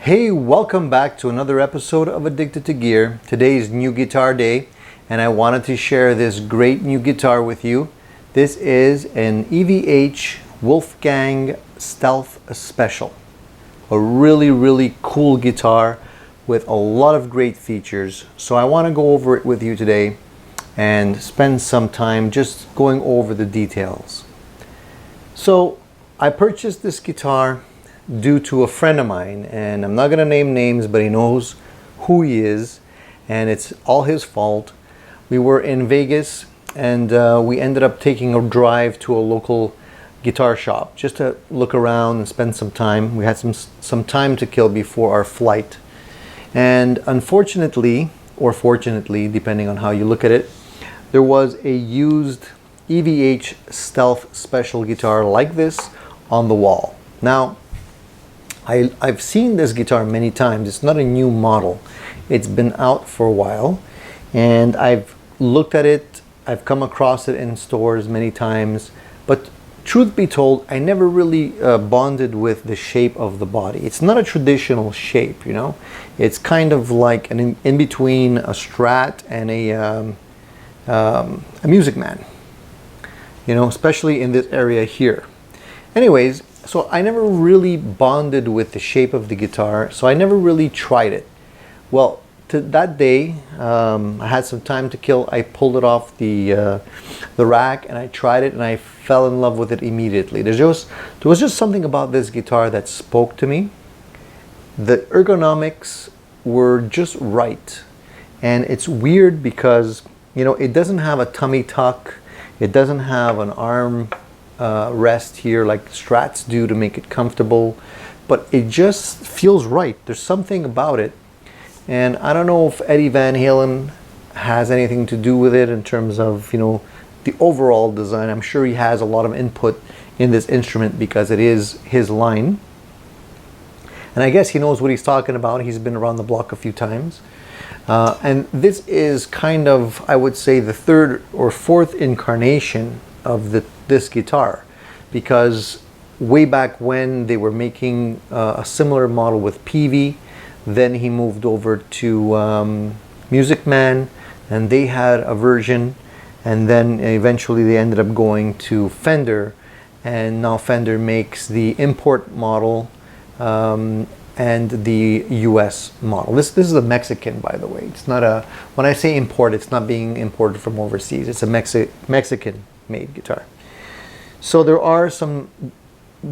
Hey, welcome back to another episode of Addicted to Gear. Today is new guitar day and I wanted to share this great new guitar with you. This is an EVH Wolfgang Stealth Special. A really cool guitar with a lot of great features. So I want to go over it with you today and spend some time just going over the details. So I purchased this guitar due to a friend of mine, and I'm not going to name names, but he knows who he is, and it's all his fault. We were in Vegas, and we ended up taking a drive to a local guitar shop just to look around and spend some time. We had some time to kill before our flight, and unfortunately, or fortunately, depending on how you look at it, there was a used EVH Stealth Special guitar like this on the wall. Now, I've seen this guitar many times. It's not a new model. It's been out for a while, and I've looked at it. I've come across it in stores many times, but truth be told, I never really bonded with the shape of the body. It's not a traditional shape, you know. It's kind of like an in between a Strat and a Music Man, you know, especially in this area here. Anyways, so I never really bonded with the shape of the guitar, so I never really tried it. Well, that day, I had some time to kill. I pulled it off the rack and I tried it, and I fell in love with it immediately. There was just something about this guitar that spoke to me. The ergonomics were just right, and it's weird because, you know, it doesn't have a tummy tuck. It doesn't have an arm rest here like Strats do to make it comfortable, but it just feels right. There's something about it, and I don't know if Eddie Van Halen has anything to do with it in terms of, you know, the overall design. I'm sure he has a lot of input in this instrument because it is his line, and I guess he knows what he's talking about. He's been around the block a few times, and this is kind of, I would say, the third or fourth incarnation of this guitar, because way back when they were making a similar model with Peavey, then he moved over to Music Man, and they had a version, and then eventually they ended up going to Fender, and now Fender makes the import model and the US model. This is a Mexican, by the way. It's not a, when I say import, it's not being imported from overseas. It's a Mexican made guitar. So there are some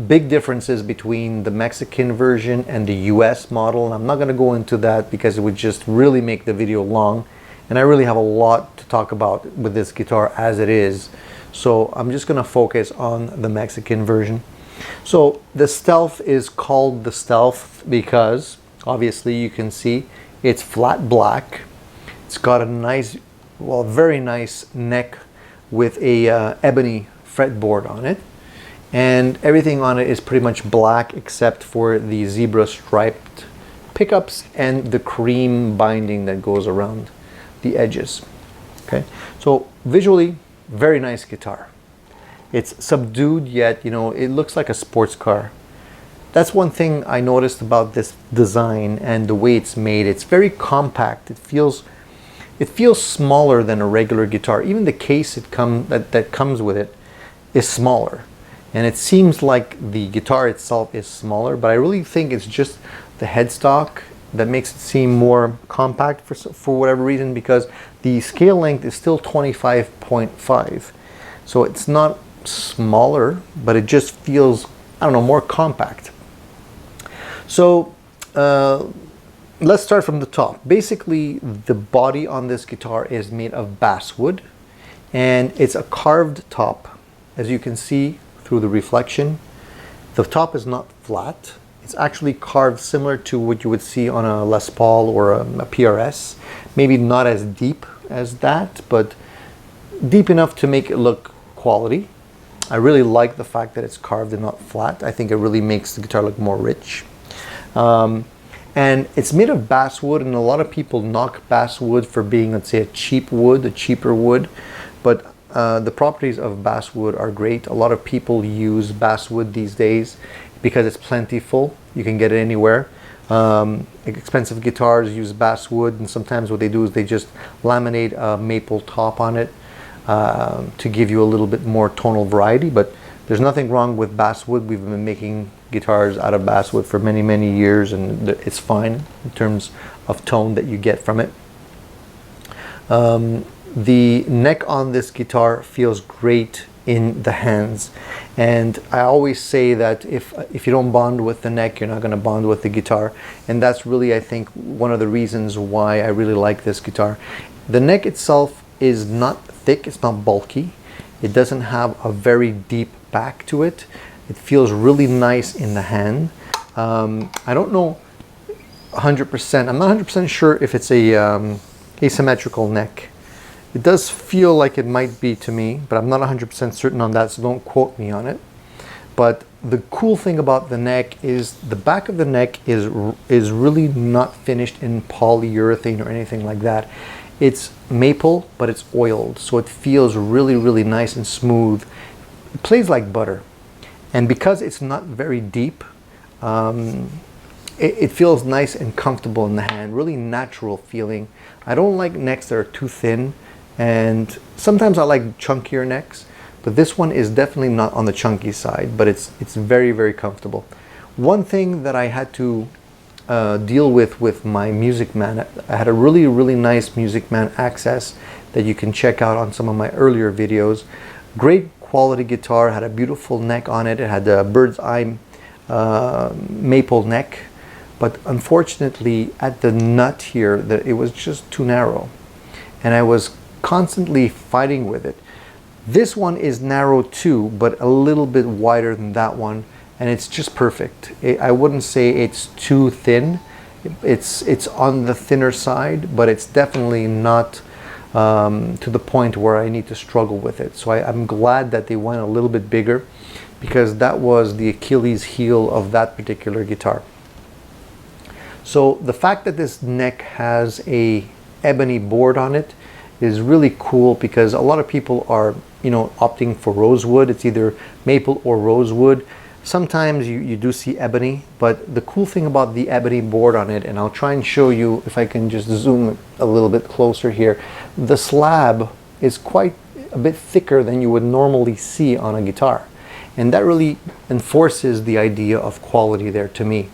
big differences between the Mexican version and the US model, and I'm not going to go into that because it would just really make the video long, and I really have a lot to talk about with this guitar as it is. So I'm just going to focus on the Mexican version. So the Stealth is called the Stealth because obviously you can see it's flat black. It's got a nice, well, very nice neck with a ebony fretboard on it, and everything on it is pretty much black except for the zebra striped pickups and the cream binding that goes around the edges. Okay, so visually, very nice guitar. It's subdued, yet, you know, it looks like a sports car. That's one thing I noticed about this design and the way it's made. It's very compact. It feels smaller than a regular guitar. Even the case that comes with it is smaller, and it seems like the guitar itself is smaller, but I really think it's just the headstock that makes it seem more compact for whatever reason, because the scale length is still 25.5, so it's not smaller, but it just feels, I don't know, more compact. So let's start from the top. Basically, the body on this guitar is made of basswood, and it's a carved top. As you can see through the reflection, the top is not flat. It's actually carved similar to what you would see on a Les Paul or a PRS. Maybe not as deep as that, but deep enough to make it look quality. I really like the fact that it's carved and not flat. I think it really makes the guitar look more rich. And it's made of basswood, and a lot of people knock basswood for being, let's say, a cheap wood, a cheaper wood, but the properties of basswood are great. A lot of people use basswood these days because it's plentiful. You can get it anywhere. Expensive guitars use basswood, and sometimes what they do is they just laminate a maple top on it to give you a little bit more tonal variety. But there's nothing wrong with basswood. We've been making guitars out of basswood for many, many years, and it's fine in terms of tone that you get from it. The neck on this guitar feels great in the hands, and I always say that if you don't bond with the neck, you're not going to bond with the guitar, and that's really, I think, one of the reasons why I really like this guitar. The neck itself is not thick, it's not bulky, it doesn't have a very deep back to it. It feels really nice in the hand. I don't know 100%, I'm not 100% sure if it's a asymmetrical neck. It does feel like it might be to me, but I'm not 100% certain on that, so don't quote me on it. But the cool thing about the neck is the back of the neck is really not finished in polyurethane or anything like that. It's maple, but it's oiled, so it feels really, really nice and smooth. It plays like butter. And because it's not very deep, it feels nice and comfortable in the hand, really natural feeling. I don't like necks that are too thin, and sometimes I like chunkier necks, but this one is definitely not on the chunky side, but it's very, very comfortable. One thing that I had to deal with my Music Man, I had a really, really nice Music Man Access that you can check out on some of my earlier videos. Great quality guitar, had a beautiful neck on it. It had a bird's eye maple neck, but unfortunately at the nut here, it was just too narrow, and I was constantly fighting with it. This one is narrow too, but a little bit wider than that one, and it's just perfect. I wouldn't say it's too thin. It's on the thinner side, but it's definitely not to the point where I need to struggle with it. So I'm glad that they went a little bit bigger, because that was the Achilles heel of that particular guitar. So the fact that this neck has a ebony board on it is really cool, because a lot of people are, opting for rosewood. It's either maple or rosewood. Sometimes you do see ebony, but the cool thing about the ebony board on it, and I'll try and show you if I can just zoom a little bit closer here, the slab is quite a bit thicker than you would normally see on a guitar, and that really enforces the idea of quality there to me.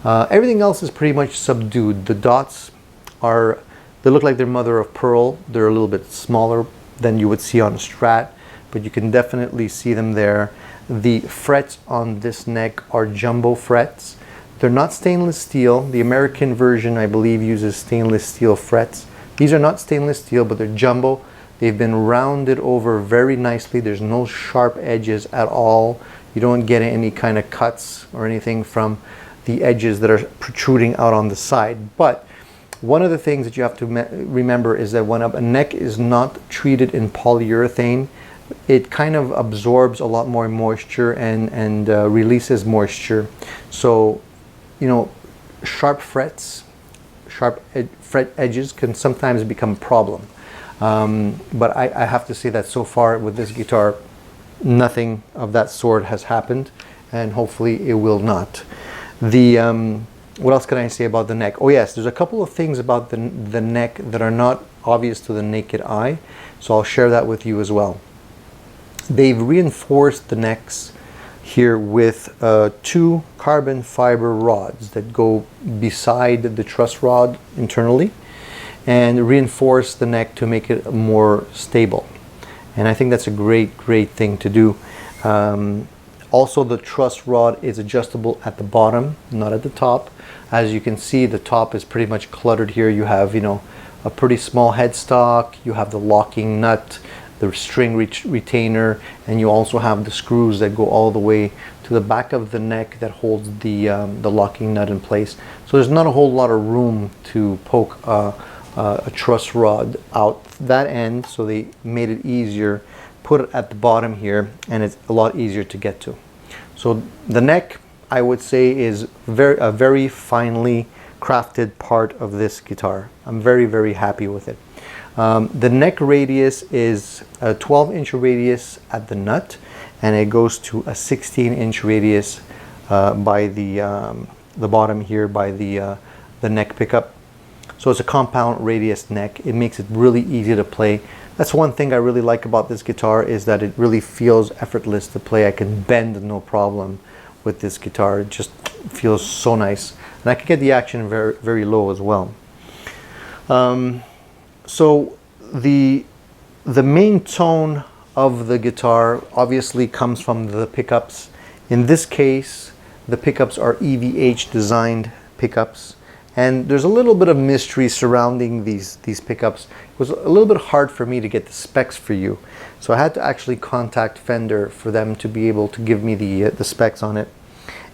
Everything else is pretty much subdued. The dots they look like they're mother of pearl. They're a little bit smaller than you would see on a Strat, but you can definitely see them there. The frets on this neck are jumbo frets. They're not stainless steel. The American version, I believe, uses stainless steel frets. These are not stainless steel, but they're jumbo. They've been rounded over very nicely. There's no sharp edges at all. You don't get any kind of cuts or anything from the edges that are protruding out on the side. But one of the things that you have to remember is that when a neck is not treated in polyurethane, it kind of absorbs a lot more moisture and releases moisture. So, sharp frets, fret edges can sometimes become a problem. But I have to say that so far with this guitar, nothing of that sort has happened, and hopefully it will not. What else can I say about the neck? Oh yes, there's a couple of things about the neck that are not obvious to the naked eye, so I'll share that with you as well. They've reinforced the necks here with 2 carbon fiber rods that go beside the truss rod internally and reinforce the neck to make it more stable. And I think that's a great thing to do. Also, the truss rod is adjustable at the bottom, not at the top. As you can see, the top is pretty much cluttered here. You have, a pretty small headstock, you have the locking nut, the string retainer, and you also have the screws that go all the way to the back of the neck that holds the locking nut in place. So there's not a whole lot of room to poke a truss rod out that end, so they made it easier, put it at the bottom here, and it's a lot easier to get to. So the neck, I would say, is a very finely crafted part of this guitar. I'm very happy with it. The neck radius is a 12-inch radius at the nut, and it goes to a 16-inch radius by the the bottom here by the neck pickup. So it's a compound radius neck. It makes it really easy to play. That's one thing I really like about this guitar, is that it really feels effortless to play. I can bend no problem with this guitar. It just feels so nice. And I can get the action very, very low as well. So the main tone of the guitar obviously comes from the pickups. In this case, the pickups are EVH designed pickups. And there's a little bit of mystery surrounding these pickups. It was a little bit hard for me to get the specs for you. So I had to actually contact Fender for them to be able to give me the specs on it.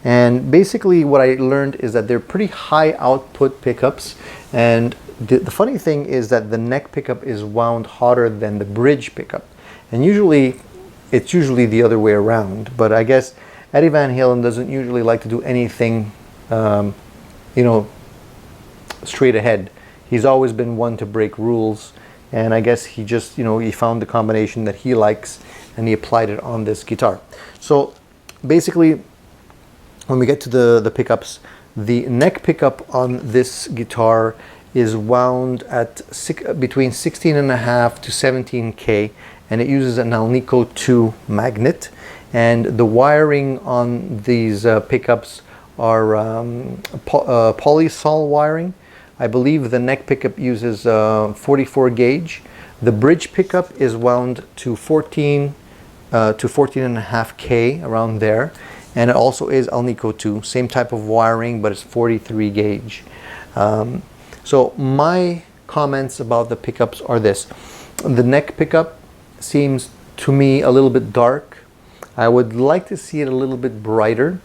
And basically what I learned is that they're pretty high output pickups. And the funny thing is that the neck pickup is wound hotter than the bridge pickup. And it's usually the other way around. But I guess Eddie Van Halen doesn't usually like to do anything, straight ahead. He's always been one to break rules, and I guess he just, he found the combination that he likes and he applied it on this guitar. So basically, when we get to the pickups, the neck pickup on this guitar is wound at between 16.5 to 17K, and it uses an Alnico 2 magnet, and the wiring on these pickups are polysol wiring. I believe the neck pickup uses 44 gauge. The bridge pickup is wound to 14 to 14.5K, around there. And it also is Alnico 2, same type of wiring, but it's 43 gauge. So my comments about the pickups are this. The neck pickup seems to me a little bit dark. I would like to see it a little bit brighter.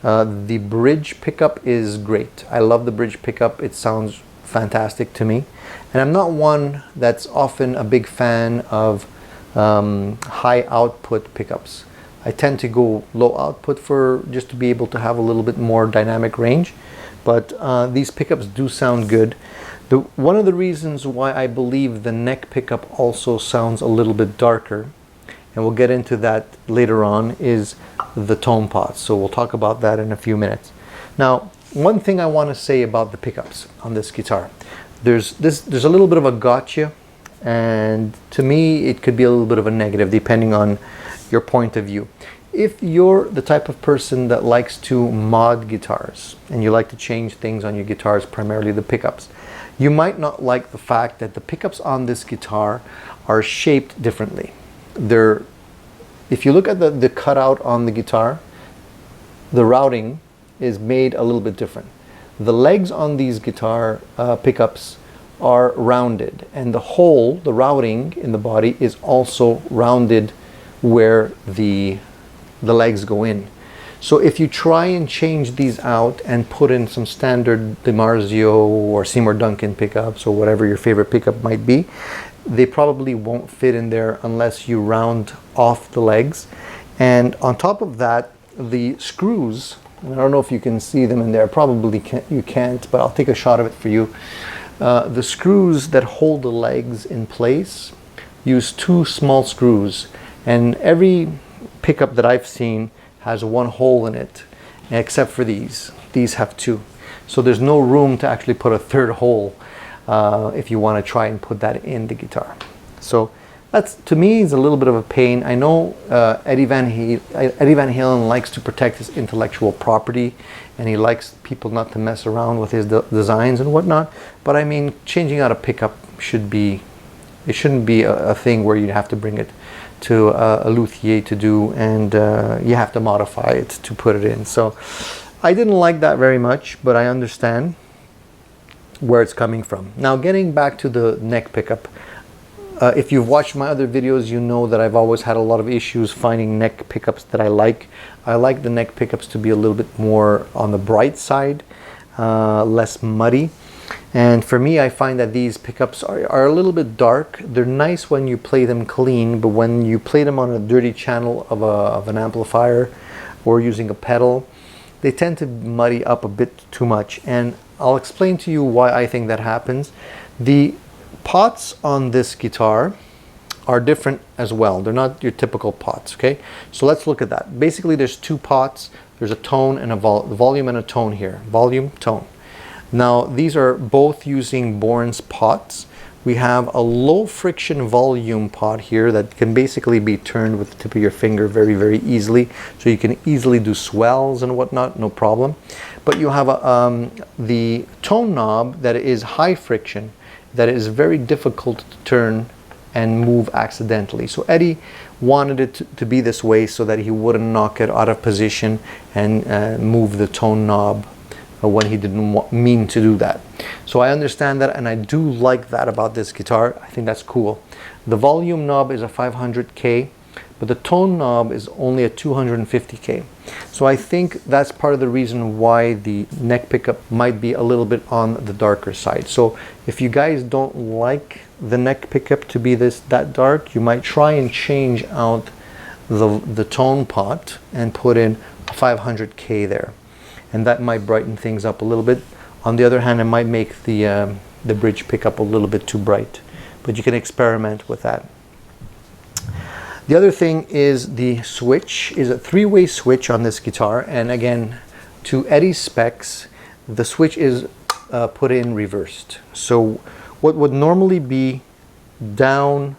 The bridge pickup is great. I love the bridge pickup. It sounds fantastic to me. And I'm not one that's often a big fan of high output pickups. I tend to go low output just to be able to have a little bit more dynamic range. But these pickups do sound good. One of the reasons why I believe the neck pickup also sounds a little bit darker, and we'll get into that later on, is the tone pots. So we'll talk about that in a few minutes. Now, one thing I want to say about the pickups on this guitar, there's a little bit of a gotcha, and to me it could be a little bit of a negative depending on your point of view. If you're the type of person that likes to mod guitars and you like to change things on your guitars, primarily the pickups, you might not like the fact that the pickups on this guitar are shaped differently. If you look at the cutout on the guitar, the routing is made a little bit different. The legs on these guitar pickups are rounded, and the routing in the body is also rounded where the legs go in. So if you try and change these out and put in some standard DiMarzio or Seymour Duncan pickups or whatever your favorite pickup might be, they probably won't fit in there unless you round off the legs. And on top of that, the screws, and I don't know if you can see them in there, probably you can't, but I'll take a shot of it for you. The screws that hold the legs in place use 2 small screws, and every pickup that I've seen has 1 hole in it, except for these. These have 2. So there's no room to actually put a 3rd hole if you want to try and put that in the guitar. So that's, to me, is a little bit of a pain. I know Eddie Van Halen likes to protect his intellectual property, and he likes people not to mess around with his designs and whatnot. But I mean, changing out a pickup shouldn't be a thing where you have to bring it to a luthier to do, and you have to modify it to put it in. So I didn't like that very much, but I understand where it's coming from. Now, getting back to the neck pickup, if you've watched my other videos, you know that I've always had a lot of issues finding neck pickups that I like. I like the neck pickups to be a little bit more on the bright side, less muddy. And for me, I find that these pickups are a little bit dark. They're nice when you play them clean, but when you play them on a dirty channel of an amplifier or using a pedal, they tend to muddy up a bit too much. And I'll explain to you why I think that happens. The pots on this guitar are different as well. They're not your typical pots, okay? So let's look at that. Basically, there's 2 pots. There's a tone and a volume and a tone here. Volume, tone. Now these are both using Bourne's pots. We have a low friction volume pot here that can basically be turned with the tip of your finger very, very easily. So you can easily do swells and whatnot, no problem. But you have the tone knob that is high friction, that is very difficult to turn and move accidentally. So Eddie wanted it to be this way so that he wouldn't knock it out of position and move the tone knob when he didn't mean to do that. So I understand that, and I do like that about this guitar. I think that's cool. The volume knob is a 500K, but the tone knob is only a 250K. So I think that's part of the reason why the neck pickup might be a little bit on the darker side. So if you guys don't like the neck pickup to be that dark, you might try and change out the tone pot and put in a 500K there, and that might brighten things up a little bit. On the other hand, it might make the bridge pickup a little bit too bright, but you can experiment with that. The other thing is the switch is a 3-way switch on this guitar, and again, to Eddie's specs, the switch is put in reversed. So what would normally be down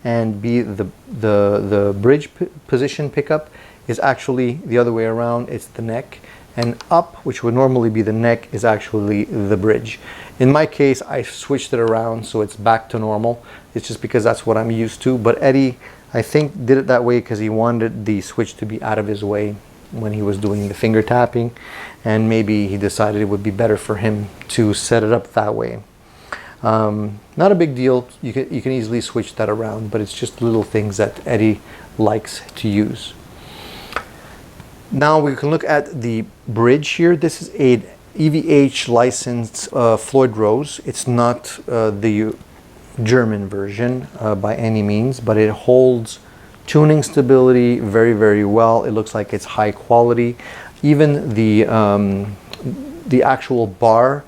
and be the bridge position pickup is actually the other way around. It's the neck, and up, which would normally be the neck, is actually the bridge. In my case, I switched it around so it's back to normal. It's just because that's what I'm used to, but Eddie, I think, did it that way because he wanted the switch to be out of his way when he was doing the finger tapping, and maybe he decided it would be better for him to set it up that way. Not a big deal. You can easily switch that around, but it's just little things that Eddie likes to use. Now we can look at the bridge here. This is a EVH licensed Floyd Rose. It's not the German version by any means, but it holds tuning stability very, very well. It looks like it's high quality. Even the actual bar,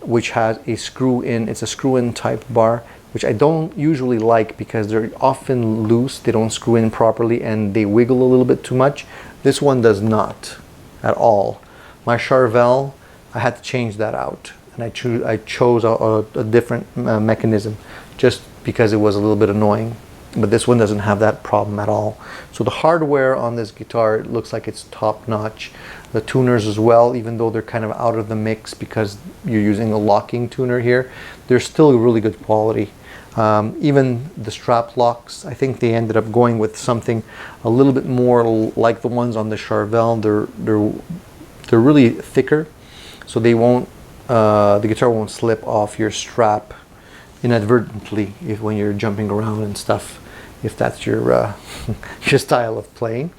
which has a screw in, it's a screw in type bar, which I don't usually like because they're often loose, they don't screw in properly, and they wiggle a little bit too much. This one does not at all. My Charvel, I had to change that out, and I chose a different mechanism just because it was a little bit annoying. But this one doesn't have that problem at all. So the hardware on this guitar, it looks like it's top notch. The tuners as well, even though they're kind of out of the mix because you're using a locking tuner here, they're still really good quality. Even the strap locks, I think they ended up going with something a little bit more like the ones on the Charvel. They're really thicker, so they won't, the guitar won't slip off your strap inadvertently when you're jumping around and stuff, if that's your your style of playing.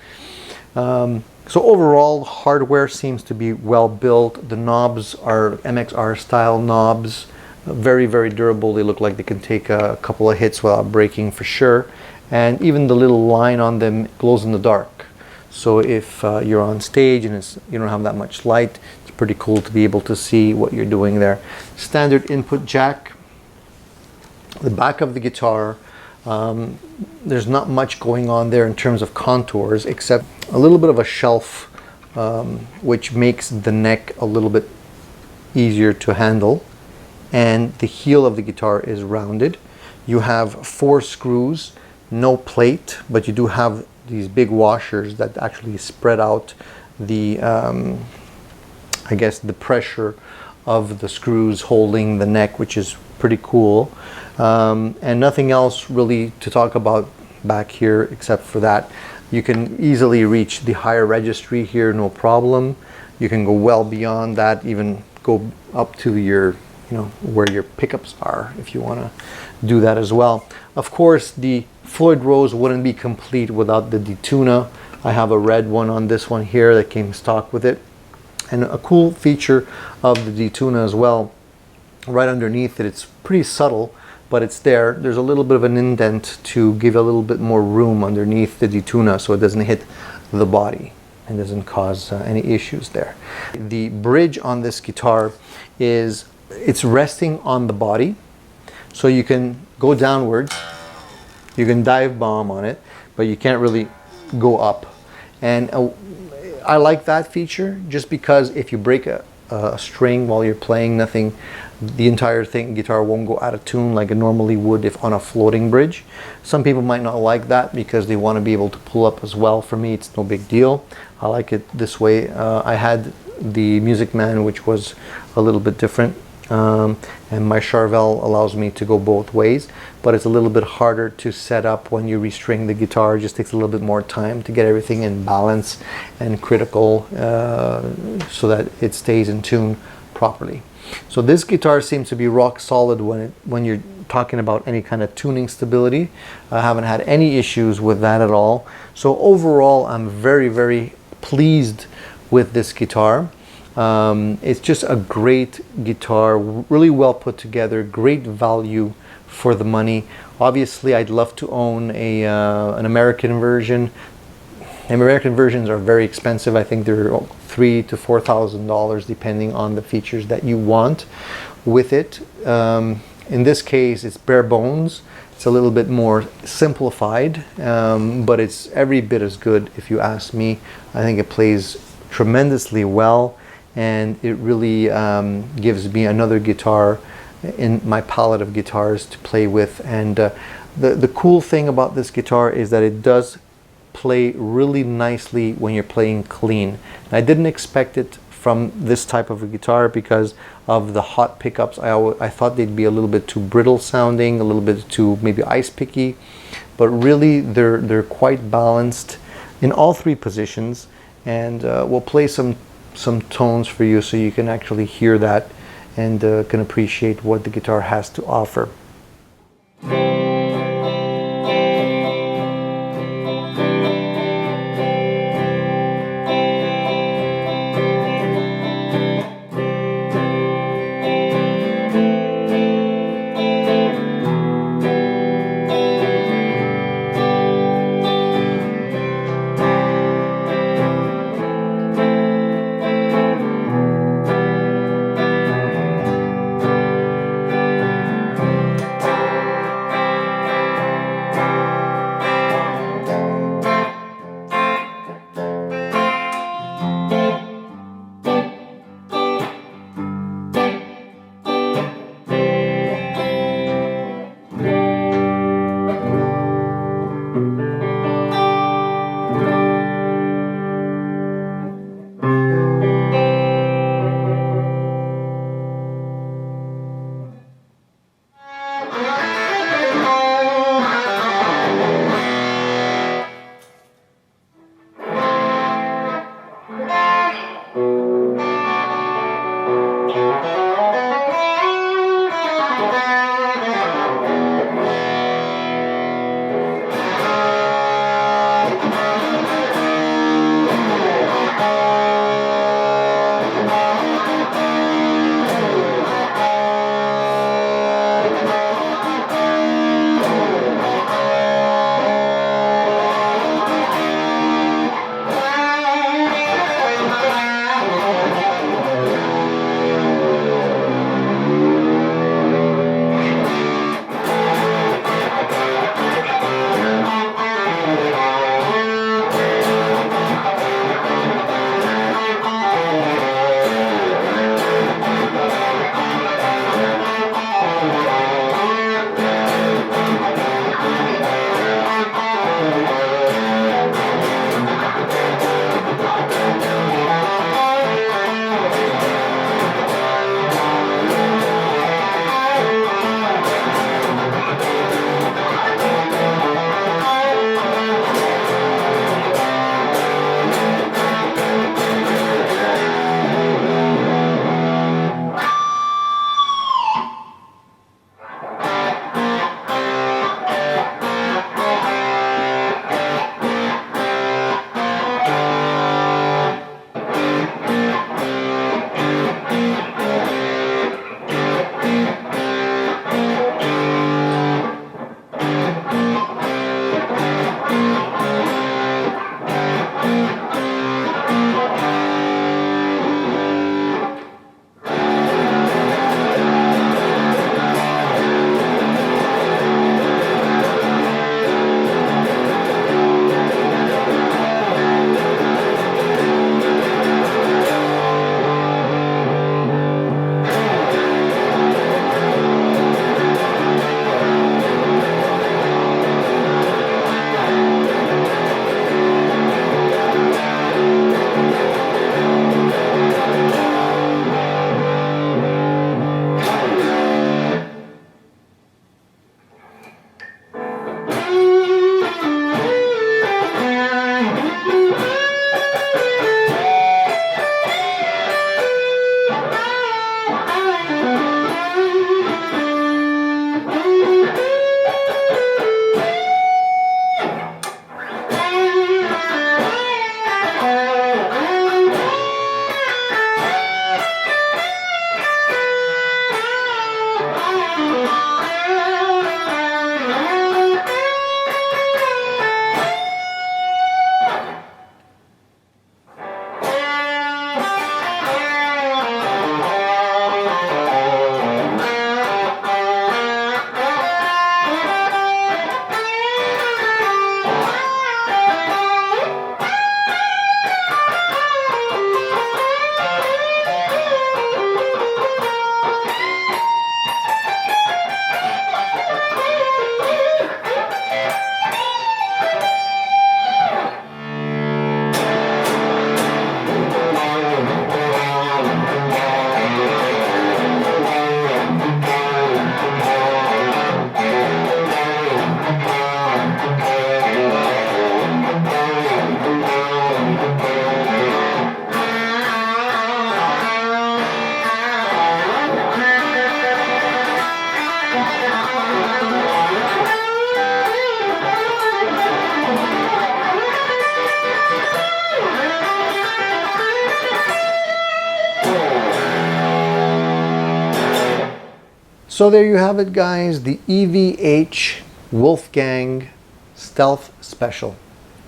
So overall, hardware seems to be well built. The knobs are MXR style knobs, very, very durable. They look like they can take a couple of hits without breaking for sure. And even the little line on them glows in the dark. So if you're on stage and you don't have that much light, it's pretty cool to be able to see what you're doing there. Standard input jack. The back of the guitar, there's not much going on there in terms of contours, except a little bit of a shelf, which makes the neck a little bit easier to handle. And the heel of the guitar is rounded. You have 4 screws, no plate, but you do have these big washers that actually spread out the, I guess, the pressure of the screws holding the neck, which is pretty cool. And nothing else really to talk about back here except for that. You can easily reach the higher registry here, no problem. You can go well beyond that, even go up to your, where your pickups are if you want to do that as well. Of course, the Floyd Rose wouldn't be complete without the detuna. I have a red one on this one here that came stock with it. And a cool feature of the detuna as well, right underneath it, it's pretty subtle, but it's there. There's a little bit of an indent to give a little bit more room underneath the detuna so it doesn't hit the body and doesn't cause any issues there. The bridge on this guitar it's resting on the body, so you can go downwards, you can dive bomb on it, but you can't really go up. And I like that feature just because if you break a string while you're playing, the entire guitar won't go out of tune like it normally would if on a floating bridge. Some people might not like that because they want to be able to pull up as well. For me, it's no big deal. I like it this way. I had the Music Man, which was a little bit different, and my Charvel allows me to go both ways, but it's a little bit harder to set up when you restring the guitar. It just takes a little bit more time to get everything in balance and critical so that it stays in tune properly. So this guitar seems to be rock solid when you're talking about any kind of tuning stability. I haven't had any issues with that at all. So overall, I'm very, very pleased with this guitar. It's just a great guitar, really well put together, great value for the money. Obviously, I'd love to own an American version. American versions are very expensive. I think they're $3,000 to $4,000 depending on the features that you want with it. In this case, it's bare bones. It's a little bit more simplified, but it's every bit as good if you ask me. I think it plays tremendously well, and it really gives me another guitar in my palette of guitars to play with. And the cool thing about this guitar is that it does play really nicely when you're playing clean. I didn't expect it from this type of a guitar because of the hot pickups. I thought they'd be a little bit too brittle sounding, a little bit too maybe ice picky, but really they're quite balanced in all three positions. And we'll play some tones for you so you can actually hear that and can appreciate what the guitar has to offer. So there you have it, guys, the EVH Wolfgang Stealth Special.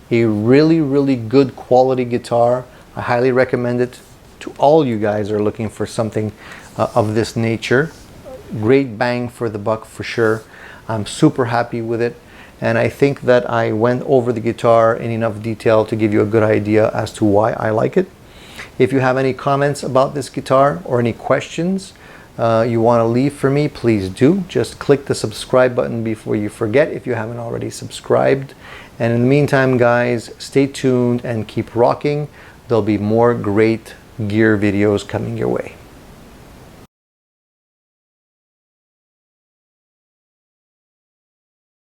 A really, really good quality guitar. I highly recommend it to all you guys who are looking for something of this nature. Great bang for the buck for sure. I'm super happy with it, and I think that I went over the guitar in enough detail to give you a good idea as to why I like it. If you have any comments about this guitar or any questions you want to leave for me, please do. Just click the subscribe button before you forget if you haven't already subscribed. And in the meantime, guys, stay tuned and keep rocking. There'll be more great gear videos coming your way.